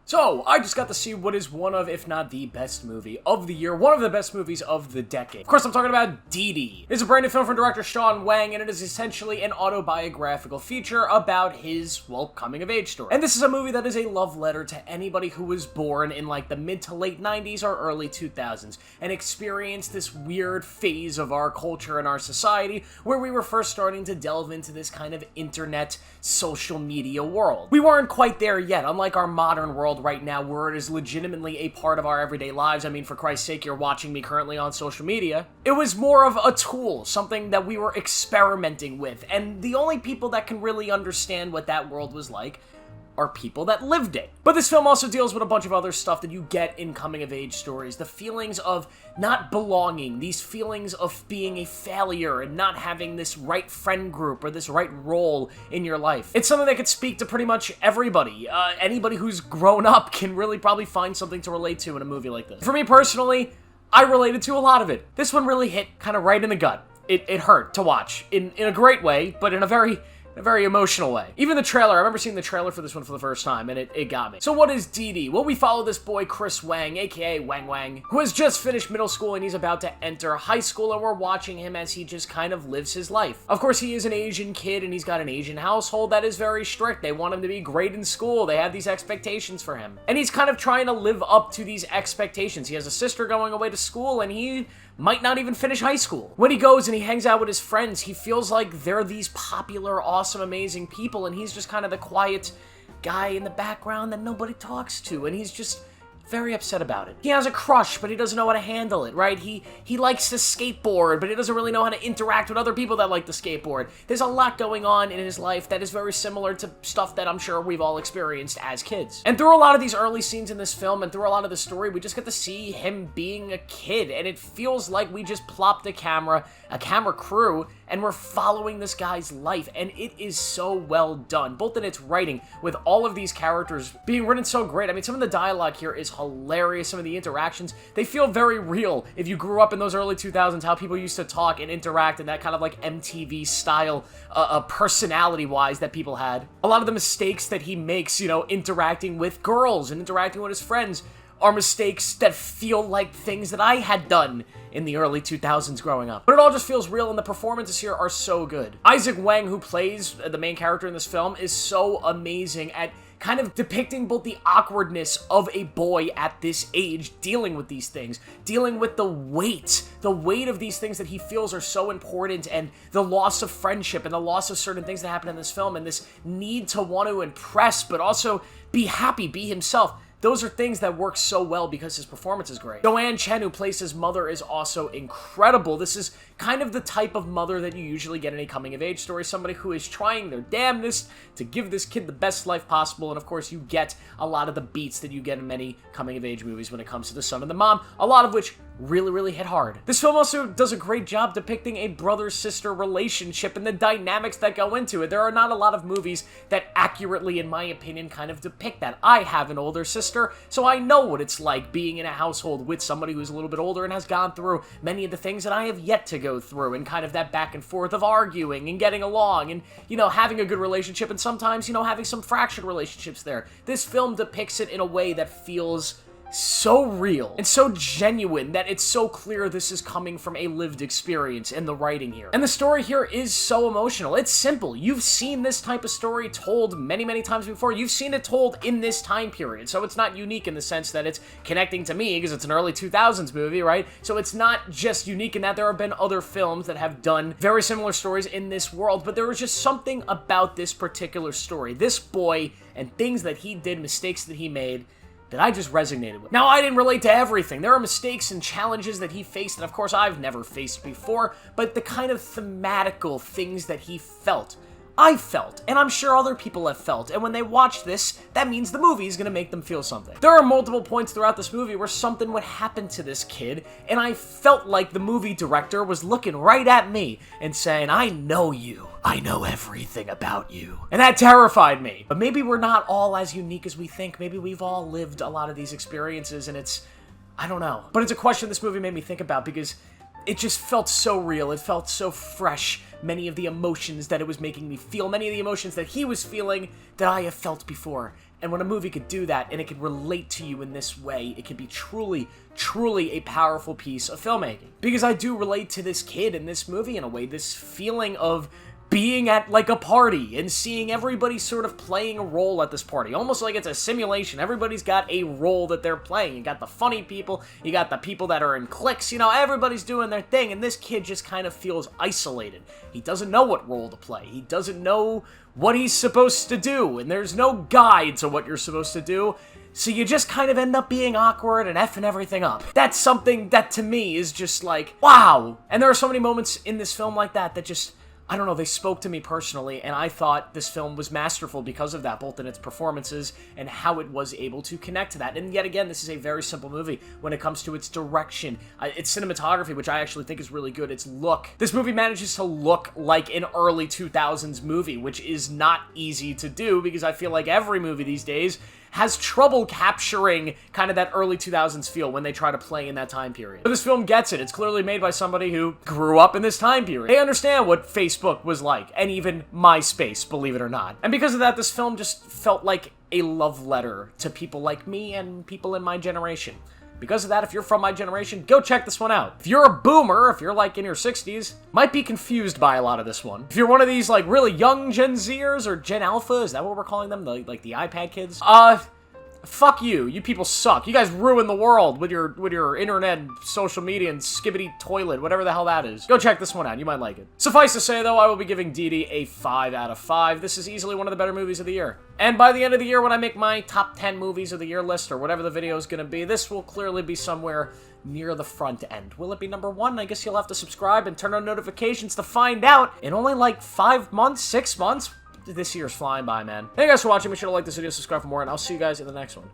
So, I just got to see what is one of, if not the best movie of the year, one of the best movies of the decade. Of course, I'm talking about Didi. It's a brand new film from director Sean Wang, and it is essentially an autobiographical feature about his, well, coming-of-age story. And this is a movie that is a love letter to anybody who was born in, like, the mid to late 90s or early 2000s, and experienced this weird phase of our culture and our society where we were first starting to delve into this kind of internet, social media world. We weren't quite there yet, unlike our modern world right now, where it is legitimately a part of our everyday lives. I mean, for Christ's sake, you're watching me currently on social media. It was more of a tool, something that we were experimenting with, and the only people that can really understand what that world was like are people that lived it. But this film also deals with a bunch of other stuff that you get in coming-of-age stories. The feelings of not belonging, these feelings of being a failure and not having this right friend group or this right role in your life. It's something that could speak to pretty much everybody. Anybody who's grown up can really probably find something to relate to in a movie like this. For me personally, I related to a lot of it. This one really hit kind of right in the gut. It hurt to watch in a great way, but in a very emotional way. Even the trailer, I remember seeing the trailer for this one for the first time, and it got me. So what is Didi? Well, we follow this boy, Chris Wang, aka Wang Wang, who has just finished middle school and he's about to enter high school, and we're watching him as he just kind of lives his life. Of course, he is an Asian kid, and he's got an Asian household that is very strict. They want him to be great in school. They have these expectations for him. And he's kind of trying to live up to these expectations. He has a sister going away to school, and he might not even finish high school. When he goes and he hangs out with his friends, he feels like they're these popular, awesome, amazing people, and he's just kind of the quiet guy in the background that nobody talks to, and he's just very upset about it. He has a crush, but he doesn't know how to handle it, right? He likes to skateboard, but he doesn't really know how to interact with other people that like to skateboard. There's a lot going on in his life that is very similar to stuff that I'm sure we've all experienced as kids. And through a lot of these early scenes in this film and through a lot of the story, we just get to see him being a kid, and it feels like we just plopped a camera crew, and we're following this guy's life, and it is so well done, both in its writing, with all of these characters being written so great. I mean, some of the dialogue here is hilarious. Some of the interactions, they feel very real. If you grew up in those early 2000s, how people used to talk and interact in that kind of like MTV style, personality-wise that people had. A lot of the mistakes that he makes, you know, interacting with girls and interacting with his friends are mistakes that feel like things that I had done in the early 2000s growing up. But it all just feels real, and the performances here are so good. Isaac Wang, who plays the main character in this film, is so amazing at kind of depicting both the awkwardness of a boy at this age dealing with these things, dealing with the weight of these things that he feels are so important, and the loss of friendship and the loss of certain things that happen in this film, and this need to want to impress but also be happy, be himself. Those are things that work so well because his performance is great. Joanne Chen, who plays his mother, is also incredible. This is kind of the type of mother that you usually get in a coming-of-age story, somebody who is trying their damnedest to give this kid the best life possible, and of course you get a lot of the beats that you get in many coming-of-age movies when it comes to the son and the mom, a lot of which really hit hard. This film also does a great job depicting a brother-sister relationship and the dynamics that go into it. There are not a lot of movies that accurately, in my opinion, kind of depict that. I have an older sister, so I know what it's like being in a household with somebody who's a little bit older and has gone through many of the things that I have yet to go through, and kind of that back and forth of arguing and getting along and, you know, having a good relationship, and sometimes, you know, having some fractured relationships there. This film depicts it in a way that feels so real and so genuine that it's so clear this is coming from a lived experience in the writing here. And the story here is so emotional. It's simple. You've seen this type of story told many times before. You've seen it told in this time period, so it's not unique in the sense that it's connecting to me because it's an early 2000s movie, right? So it's not just unique in that there have been other films that have done very similar stories in this world, but there was just something about this particular story, this boy and things that he did, mistakes that he made, that I just resonated with. Now, I didn't relate to everything. There are mistakes and challenges that he faced that, of course, I've never faced before, but the kind of thematical things that he felt, I felt, and I'm sure other people have felt, and when they watch this, that means the movie is gonna make them feel something. There are multiple points throughout this movie where something would happen to this kid, and I felt like the movie director was looking right at me and saying, I know you. I know everything about you. And that terrified me. But maybe we're not all as unique as we think. Maybe we've all lived a lot of these experiences, and it's, I don't know. But it's a question this movie made me think about, because it just felt so real. It felt so fresh. Many of the emotions that it was making me feel, many of the emotions that he was feeling that I have felt before. And when a movie could do that, and it could relate to you in this way, it could be truly, truly a powerful piece of filmmaking. Because I do relate to this kid in this movie in a way, this feeling of being at, like, a party and seeing everybody sort of playing a role at this party. Almost like it's a simulation. Everybody's got a role that they're playing. You got the funny people, you got the people that are in cliques, you know, everybody's doing their thing, and this kid just kind of feels isolated. He doesn't know what role to play. He doesn't know what he's supposed to do, and there's no guide to what you're supposed to do. So you just kind of end up being awkward and effing everything up. That's something that, to me, is just like, wow! And there are so many moments in this film like that that just, I don't know, they spoke to me personally, and I thought this film was masterful because of that, both in its performances and how it was able to connect to that. And yet again, this is a very simple movie when it comes to its direction, its cinematography, which I actually think is really good, its look. This movie manages to look like an early 2000s movie, which is not easy to do, because I feel like every movie these days has trouble capturing kind of that early 2000s feel when they try to play in that time period. But this film gets it. It's clearly made by somebody who grew up in this time period. They understand what Facebook was like, and even MySpace, believe it or not. And because of that, this film just felt like a love letter to people like me and people in my generation. Because of that, if you're from my generation, go check this one out. If you're a boomer, if you're like in your 60s, might be confused by a lot of this one. If you're one of these like really young Gen Zers or Gen Alpha, is that what we're calling them? Like the iPad kids? Fuck you. You people suck. You guys ruin the world with your internet and social media and skibbity toilet, whatever the hell that is. Go check this one out. You might like it. Suffice to say, though, I will be giving Didi a 5 out of 5. This is easily one of the better movies of the year. And by the end of the year, when I make my top 10 movies of the year list, or whatever the video is going to be, this will clearly be somewhere near the front end. Will it be number 1? I guess you'll have to subscribe and turn on notifications to find out in only like 5 months, 6 months. This year's flying by, man. Thank you guys for watching. Make sure to like this video, subscribe for more, and I'll see you guys in the next one.